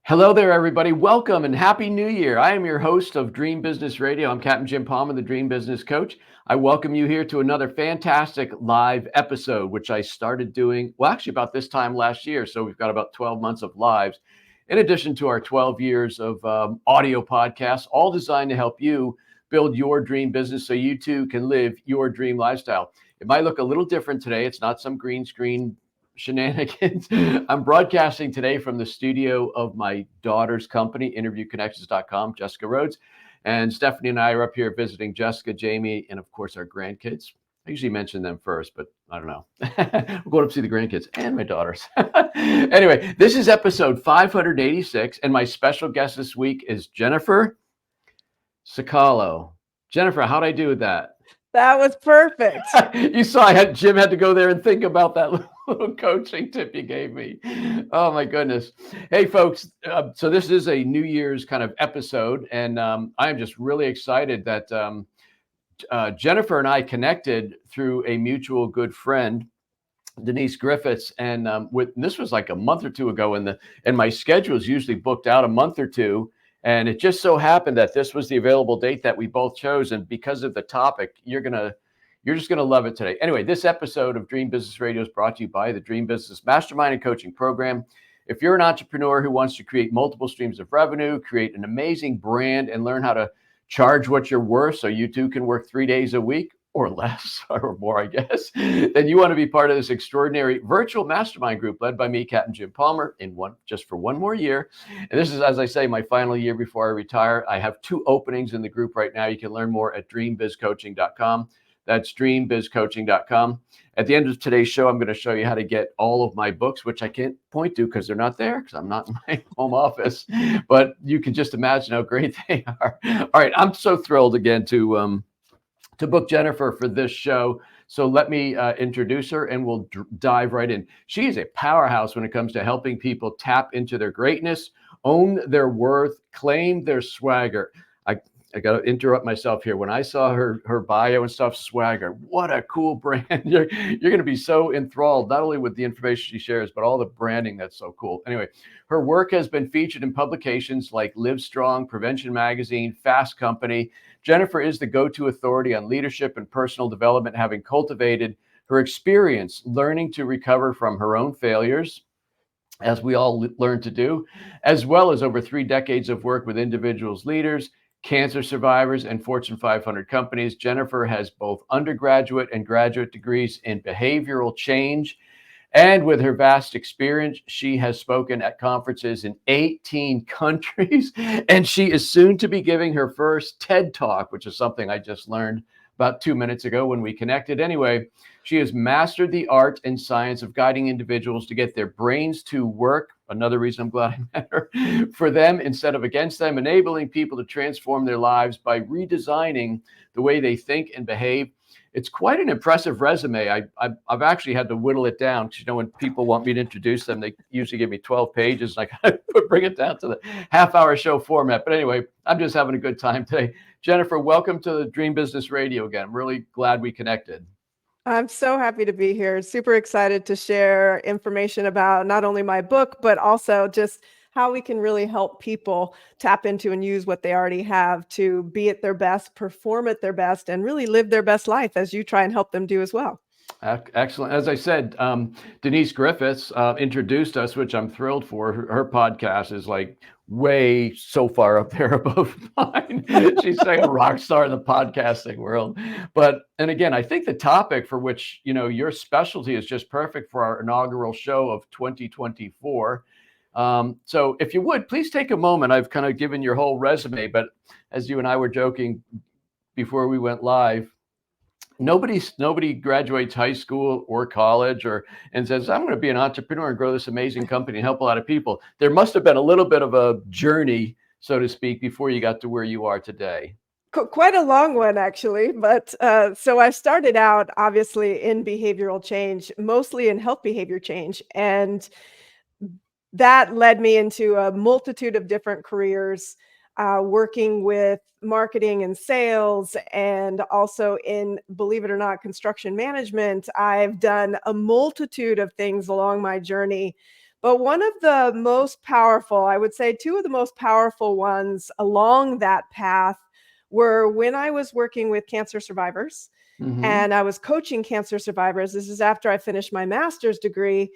Hello there, everybody. Welcome and Happy New Year. I am your host of Dream Business Radio. I'm Captain Jim Palmer, the Dream Business Coach. I welcome you here to another fantastic live episode, which I started doing, well, actually about this time last year. So we've got about 12 months of lives, in addition to our 12 years of audio podcasts, all designed to help you build your dream business so you too can live your dream lifestyle. It might look a little different today. It's not some green screen shenanigans. I'm broadcasting today from the studio of my daughter's company, interviewconnections.com, Jessica Rhodes. And Stephanie and I are up here visiting Jessica, Jamie, and of course our grandkids. I usually mention them first, but I don't know. We're going up to see the grandkids and my daughters. Anyway, this is episode 586, and my special guest this week is Jennifer Sukalo. Jennifer, how'd I do with that? That was perfect. You saw Jim had to go there and think about that little coaching tip you gave me. Oh my goodness. Hey folks, so this is a New Year's kind of episode, and I'm just really excited that Jennifer and I connected through a mutual good friend, Denise Griffiths, and this was like a month or two ago, and my schedule is usually booked out a month or two. And it just so happened that this was the available date that we both chose. And because of the topic, you're just gonna love it today. Anyway, this episode of Dream Business Radio is brought to you by the Dream Business Mastermind and Coaching Program. If you're an entrepreneur who wants to create multiple streams of revenue, create an amazing brand, and learn how to charge what you're worth so you too can work 3 days a week, or less, or more, I guess, then you want to be part of this extraordinary virtual mastermind group led by me, Captain Jim Palmer, just for one more year. And this is, as I say, my final year before I retire. I have 2 openings in the group right now. You can learn more at dreambizcoaching.com. That's dreambizcoaching.com. At the end of today's show, I'm going to show you how to get all of my books, which I can't point to because they're not there because I'm not in my home office. But you can just imagine how great they are. All right, I'm so thrilled again to book Jennifer for this show. So let me introduce her and we'll dive right in. She is a powerhouse when it comes to helping people tap into their greatness, own their worth, claim their swagger. I got to interrupt myself here. When I saw her bio and stuff, swagger, what a cool brand. You're going to be so enthralled, not only with the information she shares, but all the branding that's so cool. Anyway, her work has been featured in publications like Livestrong, Prevention Magazine, Fast Company. Jennifer is the go-to authority on leadership and personal development, having cultivated her experience learning to recover from her own failures, as we all learn to do, as well as over 3 decades of work with individuals, leaders, cancer survivors, and Fortune 500 companies. Jennifer has both undergraduate and graduate degrees in behavioral change. And with her vast experience, she has spoken at conferences in 18 countries, and she is soon to be giving her first TED Talk, which is something I just learned about 2 minutes ago when we connected. Anyway, she has mastered the art and science of guiding individuals to get their brains to work. Another reason I'm glad I met her, for them instead of against them, enabling people to transform their lives by redesigning the way they think and behave. It's quite an impressive resume. I've actually had to whittle it down because, when people want me to introduce them, they usually give me 12 pages. And I bring it down to the half-hour show format. But anyway, I'm just having a good time today. Jennifer, welcome to the Dream Business Radio again. I'm really glad we connected. I'm so happy to be here. Super excited to share information about not only my book, but also just how we can really help people tap into and use what they already have to be at their best, perform at their best, and really live their best life as you try and help them do as well. Excellent. As I said, Denise Griffiths introduced us, which I'm thrilled for. Her podcast is like way so far up there above mine. She's like a rock star in the podcasting world. And again, I think the topic for which, your specialty is just perfect for our inaugural show of 2024. So if you would, please take a moment. I've kind of given your whole resume, but as you and I were joking before we went live, nobody graduates high school or college and says, I'm going to be an entrepreneur and grow this amazing company and help a lot of people. There must have been a little bit of a journey, so to speak, before you got to where you are today. Quite a long one, actually. But so I started out, obviously, in behavioral change, mostly in health behavior change. And that led me into a multitude of different careers, working with marketing and sales, and also in, believe it or not, construction management. I've done a multitude of things along my journey. But one of the most powerful, I would say two of the most powerful ones along that path were when I was working with cancer survivors Hmm. and I was coaching cancer survivors. This is after I finished my master's degree.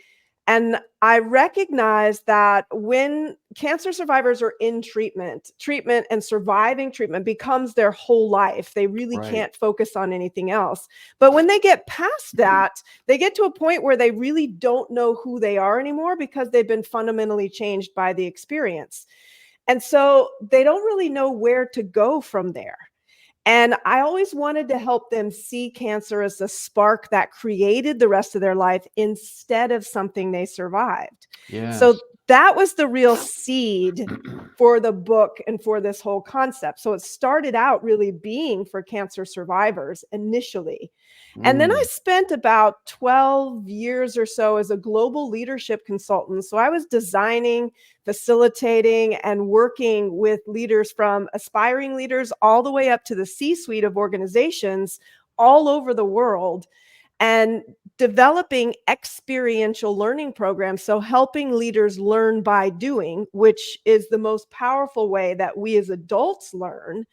And I recognized that when cancer survivors are in treatment, treatment and surviving treatment becomes their whole life. They really Right. can't focus on anything else. But when they get past that, they get to a point where they really don't know who they are anymore because they've been fundamentally changed by the experience. And so they don't really know where to go from there. And I always wanted to help them see cancer as the spark that created the rest of their life instead of something they survived. So Yes. that was the real seed for the book and for this whole concept. So it started out really being for cancer survivors initially. And then I Mm. spent about 12 years or so as a global leadership consultant. So I was designing, facilitating, and working with leaders from aspiring leaders all the way up to the C suite of organizations all over the world and developing experiential learning programs. So helping leaders learn by doing, which is the most powerful way that we as adults learn.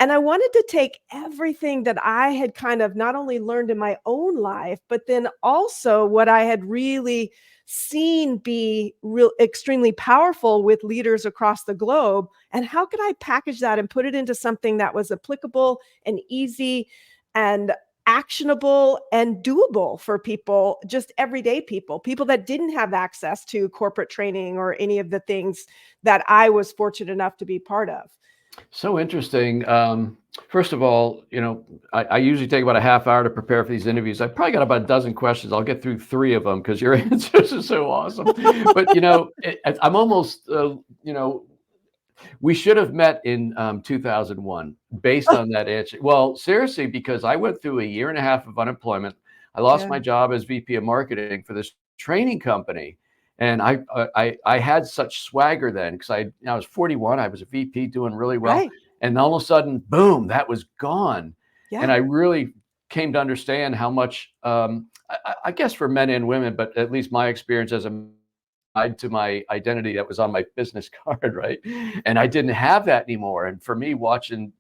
And I wanted to take everything that I had kind of not only learned in my own life, but then also what I had really seen be real extremely powerful with leaders across the globe. And how could I package that and put it into something that was applicable and easy and actionable and doable for people, just everyday people, people that didn't have access to corporate training or any of the things that I was fortunate enough to be part of. So interesting. First of all, I usually take about a half hour to prepare for these interviews. I probably got about a dozen questions. I'll get through three of them because your answers are so awesome. But I'm almost, we should have met in 2001 based on that answer. Well, seriously, because I went through a year and a half of unemployment. I lost Yeah. my job as VP of marketing for this training company. And I had such swagger then because I was 41. I was a VP doing really well. Right. And all of a sudden, boom, that was gone. And Yeah. I really came to understand how much, I guess for men and women, but at least my experience as a tied to my identity that was on my business card, right? And I didn't have that anymore. And for me, watching,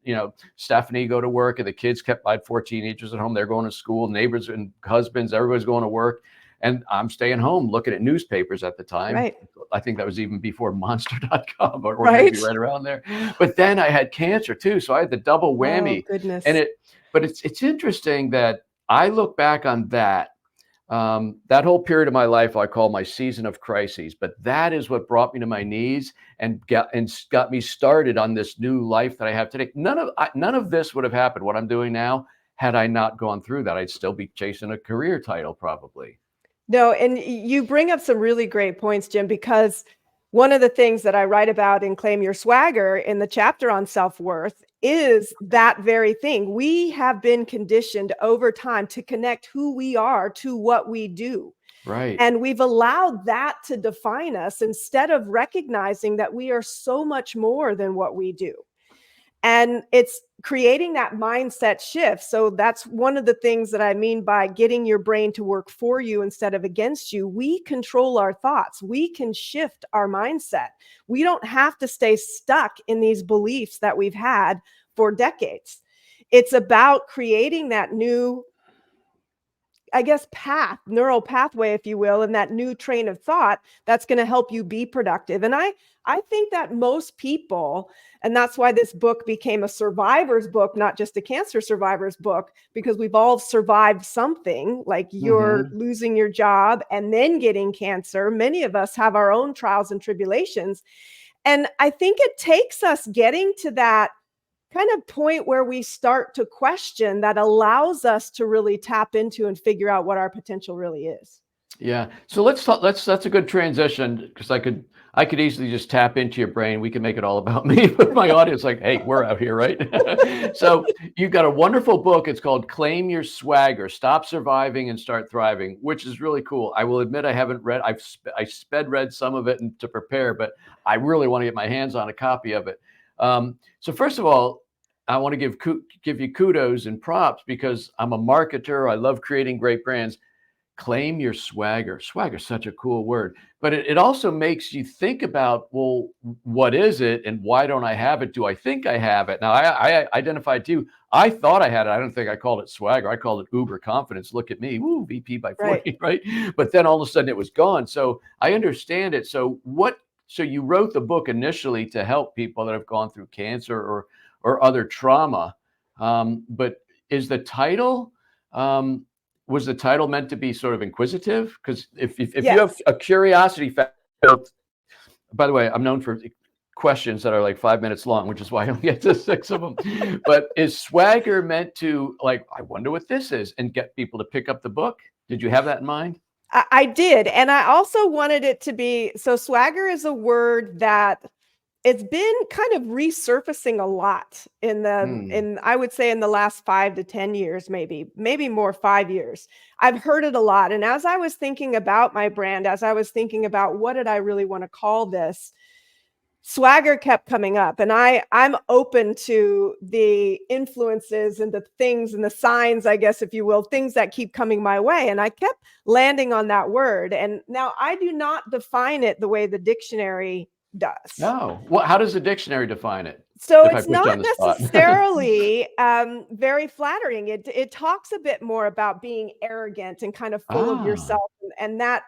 Stephanie go to work and the kids kept, I had 4 teenagers at home, they're going to school, neighbors and husbands, everybody's going to work. And I'm staying home looking at newspapers at the time. Right. I think that was even before monster.com or maybe Right. right around there. But then I had cancer too. So I had the double Oh, whammy. And goodness. but it's interesting that I look back on that that whole period of my life I call my season of crises, but that is what brought me to my knees and got me started on this new life that I have today. None of this would have happened, what I'm doing now, had I not gone through that. I'd still be chasing a career title probably. No, and you bring up some really great points, Jim, because one of the things that I write about in Claim Your Swagger in the chapter on self-worth is that very thing. We have been conditioned over time to connect who we are to what we do. Right. And we've allowed that to define us instead of recognizing that we are so much more than what we do. And it's creating that mindset shift. So that's one of the things that I mean by getting your brain to work for you instead of against you. We control our thoughts. We can shift our mindset. We don't have to stay stuck in these beliefs that we've had for decades. It's about creating that new, I guess, neural pathway, if you will, and that new train of thought that's going to help you be productive. And I think that most people, and that's why this book became a survivor's book, not just a cancer survivor's book, because we've all survived something like you're Hmm. losing your job and then getting cancer. Many of us have our own trials and tribulations. And I think it takes us getting to that kind of point where we start to question that allows us to really tap into and figure out what our potential really is. Yeah. So let's talk, that's a good transition because I could easily just tap into your brain. We can make it all about me, but my audience like, hey, we're out here, right? So you've got a wonderful book. It's called Claim Your Swagger, Stop Surviving and Start Thriving, which is really cool. I will admit I haven't read, I sped read some of it to prepare, but I really want to get my hands on a copy of it. So first of all, I want to give you kudos and props because I'm a marketer. I love creating great brands. claim your swagger. Swagger is such a cool word, but it also makes you think about, well, what is it and why don't I have it? Do I think I have it? Now, I identified too. I thought I had it. I don't think I called it swagger. I called it uber confidence. Look at me, woo, VP by 40, right? But then all of a sudden it was gone. So I understand it. So you wrote the book initially to help people that have gone through cancer or other trauma. But is the title, was the title meant to be sort of inquisitive? Because if you have Yes. a curiosity factor, by the way, I'm known for questions that are like 5 minutes long, which is why I only get to 6 of them. But is swagger meant to, like, I wonder what this is, and get people to pick up the book? Did you have that in mind? I did. And I also wanted it to be, so swagger is a word that it's been kind of resurfacing a lot in I would say in the last 5 to 10 years, maybe more 5 years. I've heard it a lot. And as I was thinking about my brand, as I was thinking about what did I really want to call this, swagger kept coming up. And I'm open to the influences and the things and the signs, I guess, if you will, things that keep coming my way. And I kept landing on that word. And now I do not define it the way the dictionary does. No. Well, how does the dictionary define it? So If I it's put you on not the spot. necessarily very flattering. It talks a bit more about being arrogant and kind of full of Ah, yourself, and that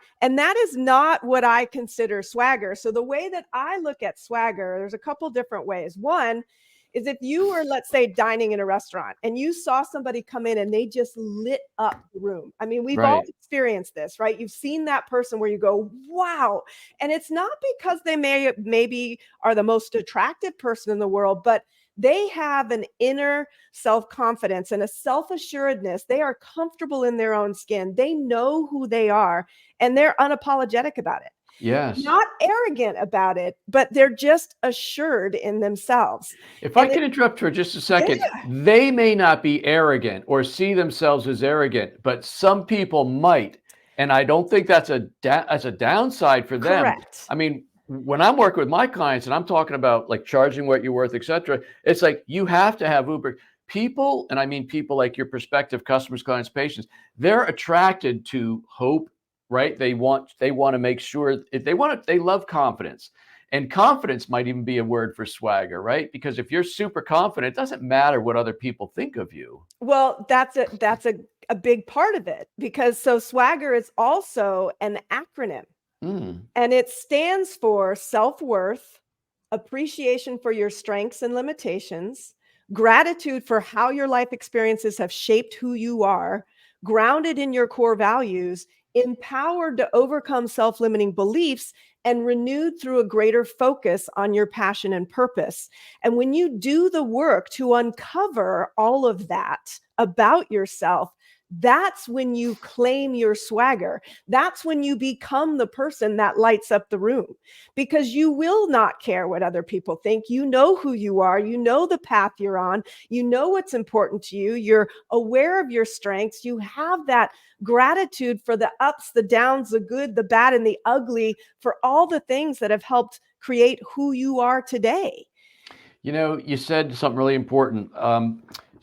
is not what I consider swagger. So the way that I look at swagger, there's a couple different ways. One is if you were, let's say, dining in a restaurant and you saw somebody come in and they just lit up the room. I mean, we've all right. experienced this, right? You've seen that person where you go, wow. And it's not because they maybe are the most attractive person in the world, but they have an inner self-confidence and a self-assuredness. They are comfortable in their own skin. They know who they are, and they're unapologetic about it. Yes. Not arrogant about it, but they're just assured in themselves. If I And can interrupt for just a second, yeah, they may not be arrogant or see themselves as arrogant, but some people might. And I don't think that's as a downside for them. correct. I mean, when I'm working with my clients and I'm talking about like charging what you're worth, et cetera, it's like you have to have Uber people. And I mean, people like your prospective customers, clients, patients, they're attracted to hope, right? They want to make sure they love confidence. And confidence might even be a word for swagger, right? Because if you're super confident, it doesn't matter what other people think of you. Well, that's a big part of it, because so swagger is also an acronym. Mm, And it stands for self-worth, appreciation for your strengths and limitations, gratitude for how your life experiences have shaped who you are, grounded in your core values, empowered to overcome self-limiting beliefs, and renewed through a greater focus on your passion and purpose. And when you do the work to uncover all of that about yourself, that's when you claim your swagger. That's when you become the person that lights up the room, because you will not care what other people think. You know who you are. You know the path you're on. You know what's important to you. You're aware of your strengths. You have that gratitude for the ups, the downs, the good, the bad, and the ugly, for all the things that have helped create who you are today. you said something really important.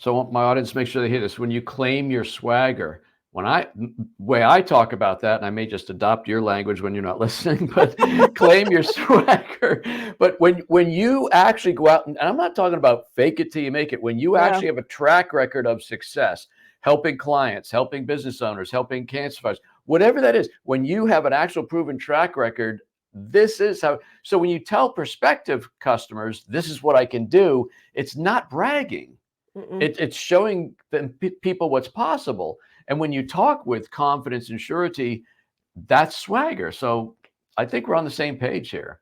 So I want my audience to make sure they hear this. When you claim your swagger, way I talk about that, and I may just adopt your language when you're not listening, but claim your swagger. But when you actually go out, and I'm not talking about fake it till you make it, when you Yeah. actually have a track record of success, helping clients, helping business owners, helping cancer fighters, whatever that is, when you have an actual proven track record, this is how. So when you tell prospective customers, this is what I can do, it's not bragging. Mm-mm. It's showing them people what's possible. And when you talk with confidence and surety, that's swagger. So I think we're on the same page here.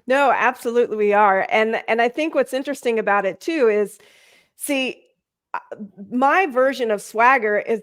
No, absolutely we are. And I think what's interesting about it too is, see, uh, my version of swagger is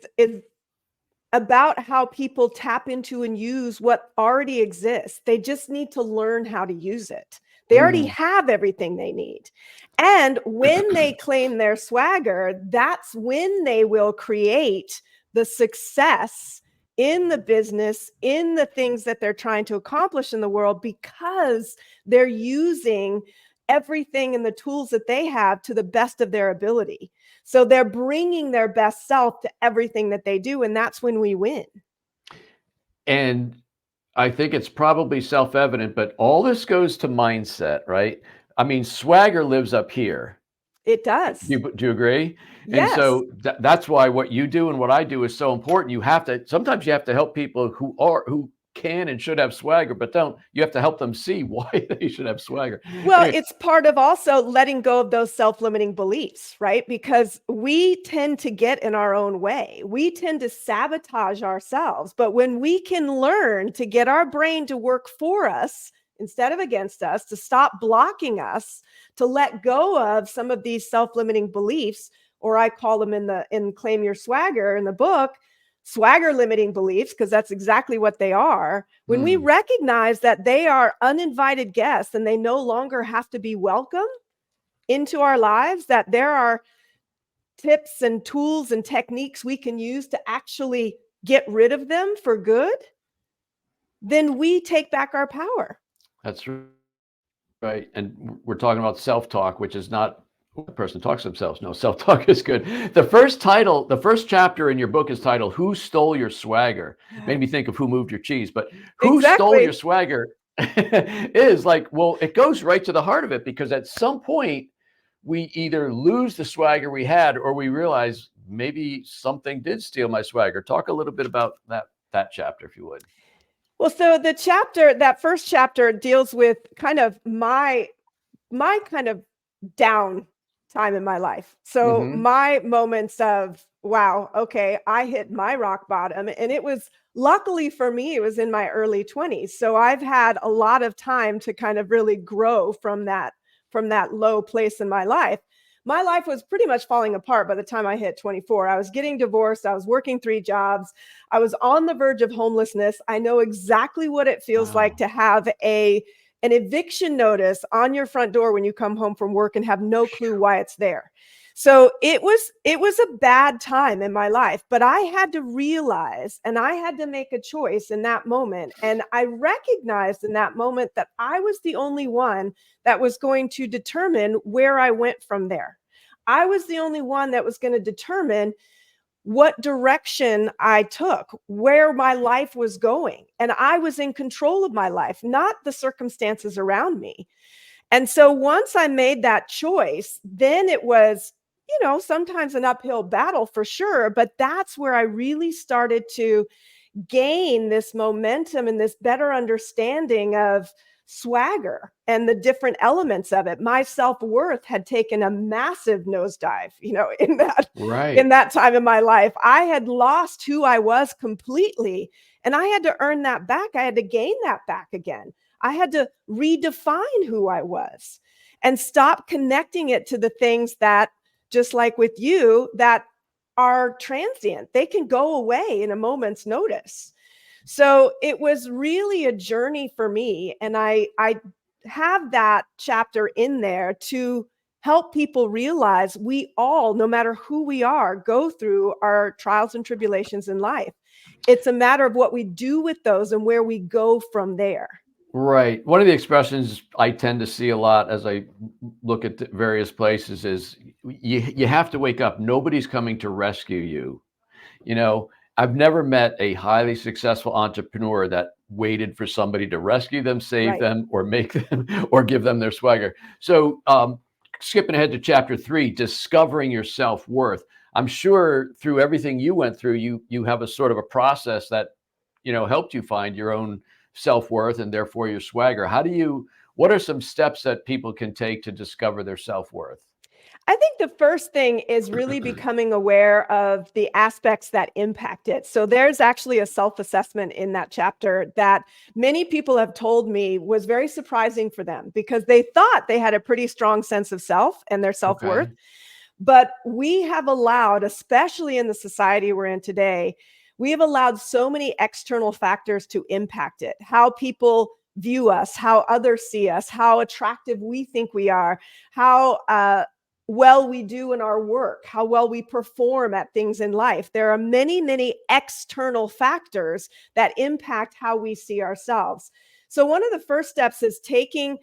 about how people tap into and use what already exists. They just need to learn how to use it. They already Mm, have everything they need. And when they claim their swagger, that's when they will create the success in the business, in the things that they're trying to accomplish in the world, because they're using everything and the tools that they have to the best of their ability. So they're bringing their best self to everything that they do. And that's when we win. And I think it's probably self-evident, but all this goes to mindset, right? I mean, swagger lives up here. It Do does. you agree? And Yes. so that's why what you do and what I do is so important. You have to sometimes you have to help people who can and should have swagger, but don't. You have to help them see why they should have swagger. Well, Anyway, it's part of also letting go of those self-limiting beliefs, right? Because we tend to get in our own way. We tend to sabotage ourselves. But when we can learn to get our brain to work for us instead of against us, to stop blocking us, to let go of some of these self-limiting beliefs, or I call them in Claim Your Swagger in the book, swagger limiting beliefs, because that's exactly what they are. When we hmm, recognize that they are uninvited guests and they no longer have to be welcome into our lives, that there are tips and tools and techniques we can use to actually get rid of them for good, then we take back our power. that's right. And we're talking about self-talk, which is not what the person talks to themselves. No, self-talk is good. The first chapter in your book is titled "Who Stole Your Swagger?" Made me think of Who Moved Your Cheese, but who stole your Exactly. swagger is like, well, it goes right to the heart of it because at some point we either lose the swagger we had or we realize maybe something did steal my swagger. Talk a little bit about that chapter, if you would. Well, so that first chapter deals with kind of my kind of down time in my life. So Hmm. my moments of, wow, okay, I hit my rock bottom. And it was, luckily for me, it was in my early 20s. So I've had a lot of time to kind of really grow from that low place in my life. My life was pretty much falling apart by the time I hit 24. I was getting divorced. I was working 3 jobs. I was on the verge of homelessness. I know exactly what it feels like Wow. to have an eviction notice on your front door when you come home from work and have no clue why it's there. So it was a bad time in my life, but I had to realize and I had to make a choice in that moment. And I recognized in that moment that I was the only one that was going to determine where I went from there. I was the only one that was going to determine what direction I took, where my life was going. And I was in control of my life, not the circumstances around me. And so once I made that choice, then it was, sometimes an uphill battle for sure. But that's where I really started to gain this momentum and this better understanding of swagger and the different elements of it. My self-worth had taken a massive nosedive, in Right. that time in my life. I had lost who I was completely, and I had to earn that back. I had to gain that back again. I had to redefine who I was and stop connecting it to the things that, just like with you, that are transient. They can go away in a moment's notice. So it was really a journey for me. And I have that chapter in there to help people realize we all, no matter who we are, go through our trials and tribulations in life. It's a matter of what we do with those and where we go from there. Right. One of the expressions I tend to see a lot as I look at various places is you have to wake up. Nobody's coming to rescue you. You know, I've never met a highly successful entrepreneur that waited for somebody to rescue them, save Right. them, or make them, or give them their swagger. So, skipping ahead to chapter 3, discovering your self worth. I'm sure through everything you went through, you have a sort of a process that helped you find your own self worth and therefore your swagger. What are some steps that people can take to discover their self worth? I think the first thing is really becoming aware of the aspects that impact it. So there's actually a self-assessment in that chapter that many people have told me was very surprising for them because they thought they had a pretty strong sense of self and their self-worth. Okay. But we have allowed, especially in the society we're in today, we have allowed so many external factors to impact it. How people view us, how others see us, how attractive we think we are, how well we do in our work, how well we perform at things in life. There are many, many external factors that impact how we see ourselves. So one of the first steps is taking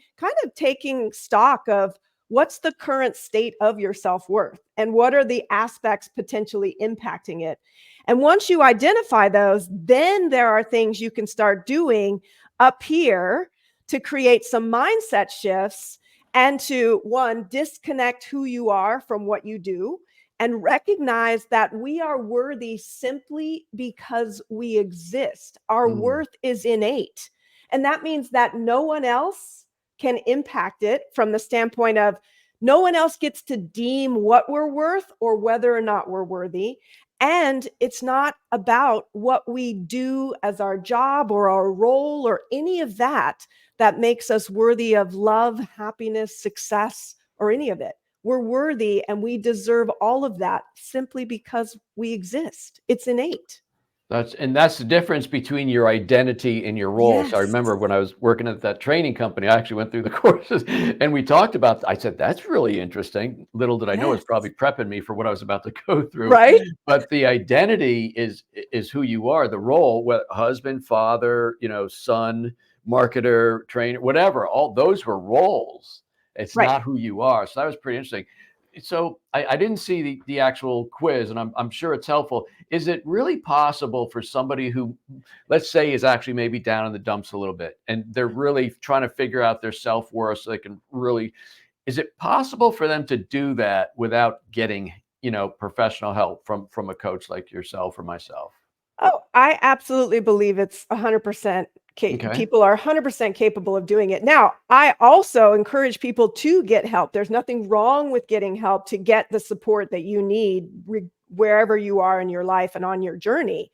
stock of what's the current state of your self-worth? And what are the aspects potentially impacting it? And once you identify those, then there are things you can start doing up here to create some mindset shifts and to, one, disconnect who you are from what you do and recognize that we are worthy simply because we exist. Our worth is innate. And that means that no one else can impact it from the standpoint of no one else gets to deem what we're worth or whether or not we're worthy. And it's not about what we do as our job or our role or any of that that makes us worthy of love, happiness, success, or any of it. We're worthy and we deserve all of that simply because we exist. It's innate. That's the difference between your identity and your role. So I Yes. remember when I was working at that training company, I actually went through the courses and we talked about, I said, that's really interesting. Little did I know it's Yes. probably prepping me for what I was about to go through. Right? But the identity is who you are. The role, what husband, father, son, marketer, trainer, whatever, all those were roles. It's Right. not who you are. So that was pretty interesting. So I didn't see the actual quiz, and I'm sure it's helpful. Is it really possible for somebody who, let's say, is actually maybe down in the dumps a little bit, and they're really trying to figure out their self-worth so they can really, is it possible for them to do that without getting, professional help from a coach like yourself or myself? Oh, I absolutely believe it's 100% Okay. people are 100% capable of doing it. Now, I also encourage people to get help. There's nothing wrong with getting help to get the support that you need wherever you are in your life and on your journey.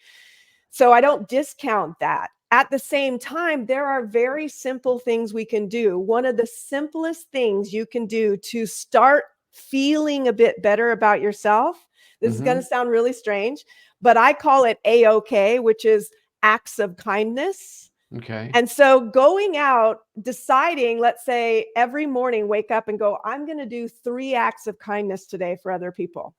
So I don't discount that. At the same time, there are very simple things we can do. One of the simplest things you can do to start feeling a bit better about yourself, this is going to Hmm. sound really strange, but I call it A-OK, which is acts of kindness. Okay. And so going out, deciding, let's say every morning, wake up and go, I'm going to do 3 acts of kindness today for other people.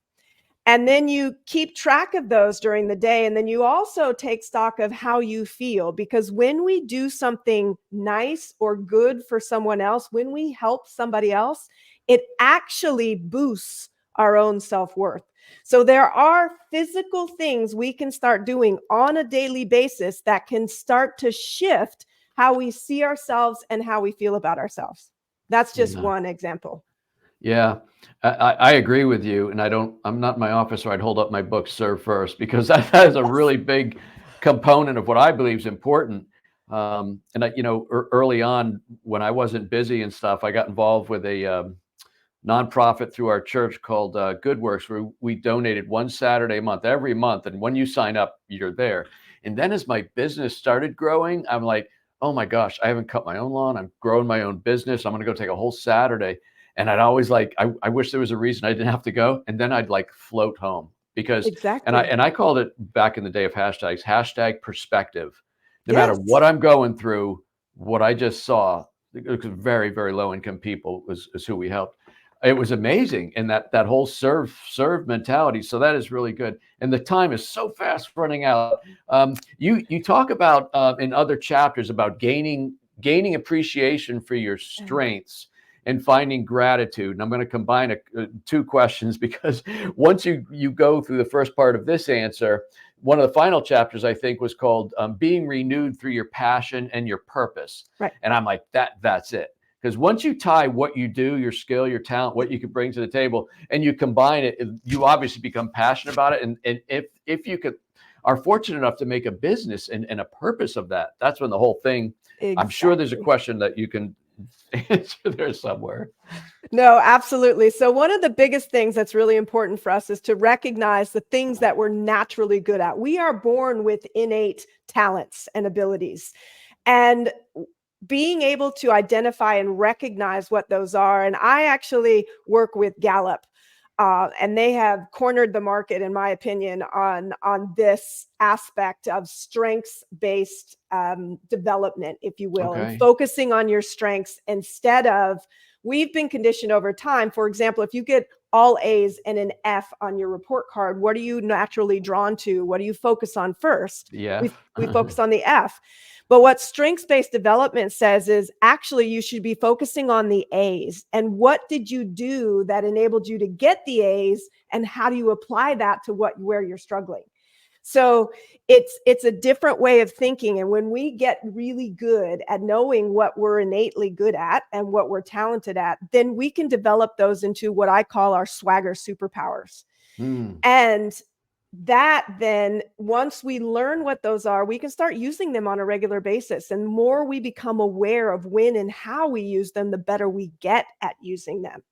And then you keep track of those during the day. And then you also take stock of how you feel. Because when we do something nice or good for someone else, when we help somebody else, it actually boosts our own self-worth. So there are physical things we can start doing on a daily basis that can start to shift how we see ourselves and how we feel about ourselves. That's just Yeah. one example. Yeah, I agree with you, and I'm not in my office, or I'd hold up my book, Serve First, because that is a really big component of what I believe is important. And early on, when I wasn't busy and stuff, I got involved with a nonprofit through our church called Good Works, where we donated one Saturday a month, every month. And when you sign up, you're there. And then as my business started growing, I'm like, oh my gosh, I haven't cut my own lawn. I'm growing my own business. I'm going to go take a whole Saturday. And I'd always I wish there was a reason I didn't have to go. And then I'd like float home because, and I, Exactly. and I called it back in the day of hashtags, hashtag perspective. No matter Yes. what I'm going through, what I just saw, it was very, very low income people is who we helped. It was amazing, and that whole serve mentality. So that is really good. And the time is so fast running out. You talk about in other chapters about gaining appreciation for your strengths and finding gratitude. And I'm going to combine 2 questions because once you go through the first part of this answer, one of the final chapters I think was called "Being Renewed Through Your Passion and Your Purpose." Right. And I'm like, that's it. Because once you tie what you do, your skill, your talent, what you can bring to the table, and you combine it, you obviously become passionate about it. And if you are fortunate enough to make a business and a purpose of that, that's when the whole thing. I'm sure there's a Exactly. question that you can answer there somewhere. No, absolutely. So one of the biggest things that's really important for us is to recognize the things that we're naturally good at. We are born with innate talents and abilities. And being able to identify and recognize what those are. And I actually work with Gallup, and they have cornered the market, in my opinion, on this aspect of strengths-based development, if you will, and Okay. focusing on your strengths instead of, we've been conditioned over time. For example, if you get all A's and an F on your report card, what are you naturally drawn to? What do you focus on first? Yeah. We focus on the F. But what strengths-based development says is actually you should be focusing on the A's and what did you do that enabled you to get the A's and how do you apply that to where you're struggling. So it's a different way of thinking. And when we get really good at knowing what we're innately good at and what we're talented at, then we can develop those into what I call our swagger superpowers. And that then, once we learn what those are, we can start using them on a regular basis. And the more we become aware of when and how we use them, the better we get at using them.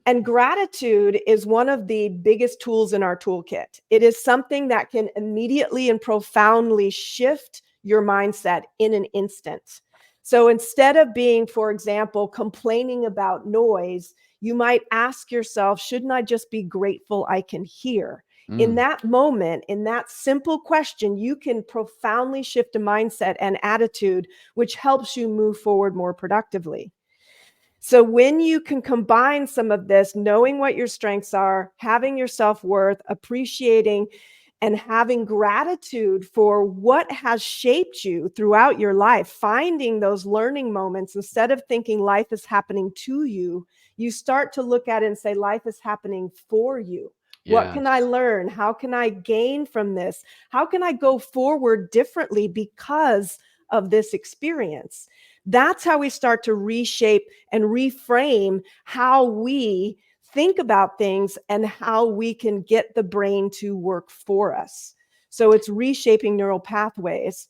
And gratitude is one of the biggest tools in our toolkit. It is something that can immediately and profoundly shift your mindset in an instant. So instead of being, for example, complaining about noise, you might ask yourself, shouldn't I just be grateful I can hear? In that moment, in that simple question, you can profoundly shift a mindset and attitude, which helps you move forward more productively. So when you can combine some of this, knowing what your strengths are, having your self-worth, appreciating and having gratitude for what has shaped you throughout your life, finding those learning moments, instead of thinking life is happening to you, you start to look at it and say, life is happening for you. What can I learn? How can I gain from this? How can I go forward differently because of this experience? That's how we start to reshape and reframe how we think about things and how we can get the brain to work for us. So it's reshaping neural pathways.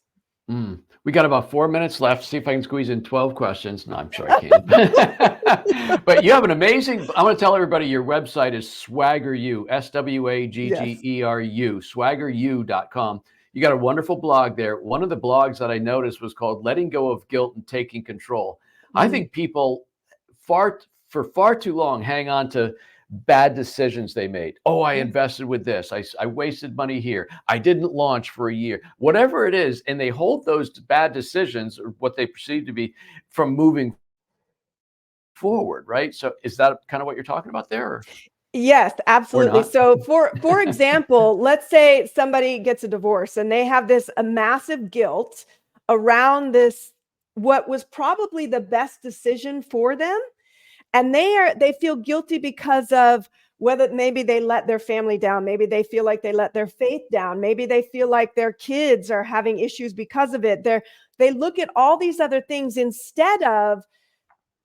We got about 4 minutes left. See if I can squeeze in 12 questions. No, I'm sure I can. But you have an amazing, I want to tell everybody your website is SwaggerU, SWAGGERU, swaggeru.com. You got a wonderful blog there. One of the blogs that I noticed was called Letting Go of Guilt and Taking Control. I think people for far too long hang on to bad decisions they made. Oh, I invested with this. I wasted money here. I didn't launch for a year, whatever it is. And they hold those bad decisions or what they perceive to be from moving forward, right? So is that kind of what you're talking about there? Or? Yes, absolutely. So for example, let's say somebody gets a divorce and they have this a massive guilt around this, what was probably the best decision for them. And they feel guilty because of whether maybe they let their family down. Maybe they feel like they let their faith down. Maybe they feel like their kids are having issues because of it. They look at all these other things instead of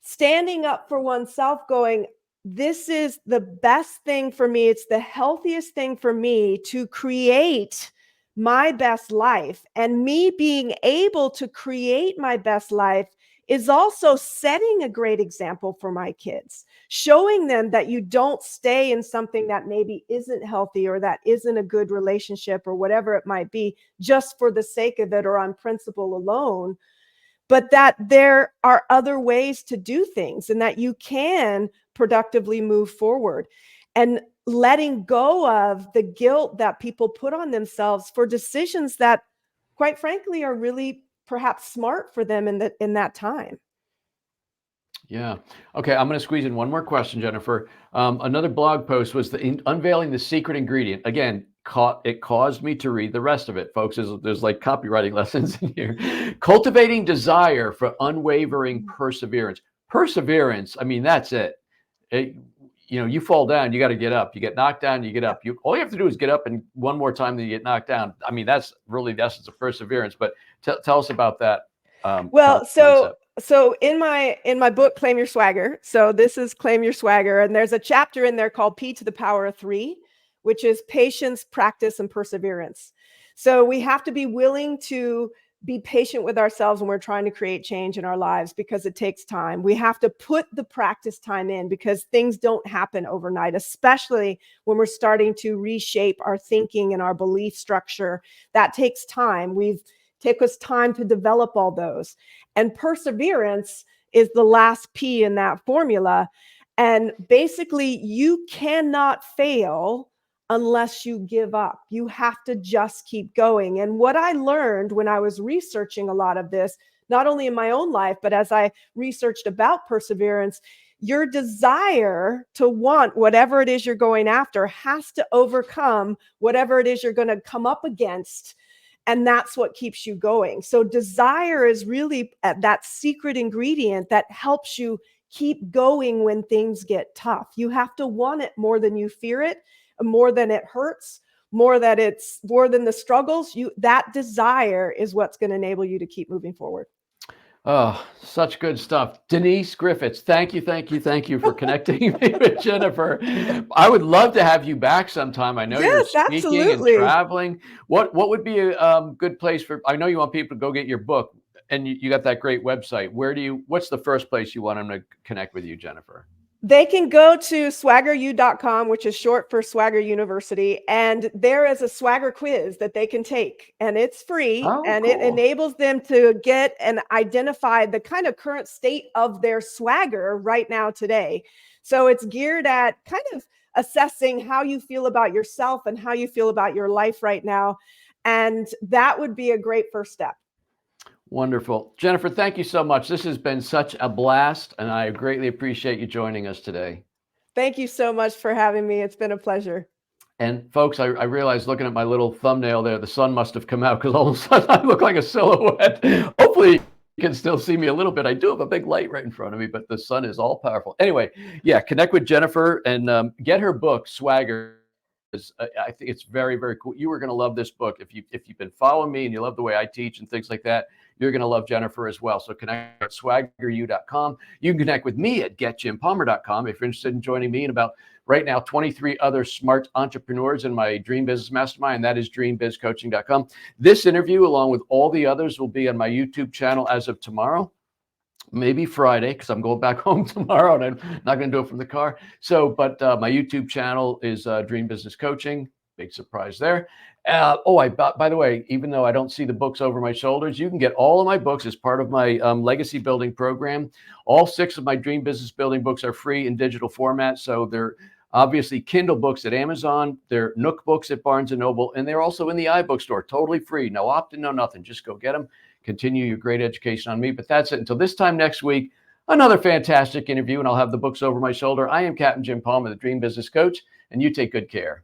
standing up for oneself, going, this is the best thing for me. It's the healthiest thing for me to create my best life. And me being able to create my best life is also setting a great example for my kids, showing them that you don't stay in something that maybe isn't healthy or that isn't a good relationship or whatever it might be, just for the sake of it or on principle alone, but that there are other ways to do things and that you can productively move forward. And letting go of the guilt that people put on themselves for decisions that, quite frankly, are really perhaps smart for them in that time. Yeah. Okay. I'm going to squeeze in one more question, Jennifer. Another blog post was unveiling the secret ingredient. Again, it caused me to read the rest of it, folks. There's like copywriting lessons in here. Cultivating desire for unwavering perseverance. Perseverance. I mean, that's it. You fall down, you got to get up. You get knocked down, you get up. All you have to do is get up and one more time, then you get knocked down. I mean, that's really the essence of perseverance. But tell us about that. Well, so in my book, Claim Your Swagger. So this is Claim Your Swagger. And there's a chapter in there called P to the power of 3, which is patience, practice, and perseverance. So we have to be willing to be patient with ourselves when we're trying to create change in our lives, because it takes time. We have to put the practice time in because things don't happen overnight, especially when we're starting to reshape our thinking and our belief structure. That takes time. Take us time to develop all those. And perseverance is the last P in that formula. And basically, you cannot fail unless you give up. You have to just keep going. And what I learned when I was researching a lot of this, not only in my own life, but as I researched about perseverance, your desire to want whatever it is you're going after has to overcome whatever it is you're going to come up against. And that's what keeps you going. So desire is really that secret ingredient that helps you keep going when things get tough. You have to want it more than you fear it, more than it hurts, more than the struggles. That desire is what's going to enable you to keep moving forward. Oh, such good stuff. Denise Griffiths, thank you, thank you, thank you for connecting me with Jennifer. I would love to have you back sometime. I know you're Yes, speaking and absolutely. traveling. What would be a good place for, I know you want people to go get your book, and you got that great website. What's the first place you want them to connect with you, Jennifer? They can go to swaggeru.com, which is short for Swagger University, and there is a Swagger quiz that they can take, and it's free, Oh, and it cool. enables them to get and identify the kind of current state of their swagger right now today. So it's geared at kind of assessing how you feel about yourself and how you feel about your life right now, and that would be a great first step. Wonderful. Jennifer, thank you so much. This has been such a blast, and I greatly appreciate you joining us today. Thank you so much for having me. It's been a pleasure. And folks, I realized looking at my little thumbnail there, the sun must have come out because all of a sudden I look like a silhouette. Hopefully you can still see me a little bit. I do have a big light right in front of me, but the sun is all powerful. Anyway, yeah, connect with Jennifer and get her book, Swagger. I think it's very, very cool. You are going to love this book. If you've been following me and you love the way I teach and things like that, you're going to love Jennifer as well. So connect at swaggeru.com. You can connect with me at getjimpalmer.com if you're interested in joining me and about right now 23 other smart entrepreneurs in my Dream Business Mastermind, and that is dreambizcoaching.com. This interview, along with all the others, will be on my YouTube channel as of tomorrow. Maybe Friday, because I'm going back home tomorrow and I'm not going to do it from the car. So, but my YouTube channel is Dream Business Coaching. Big surprise there. By the way, even though I don't see the books over my shoulders, you can get all of my books as part of my legacy building program. All 6 of my Dream Business Building books are free in digital format. So they're obviously Kindle books at Amazon. They're Nook books at Barnes & Noble. And they're also in the iBook store, totally free. No opt-in, no nothing. Just go get them. Continue your great education on me. But that's it. Until this time next week, another fantastic interview, and I'll have the books over my shoulder. I am Captain Jim Palmer, the Dream Business Coach, and you take good care.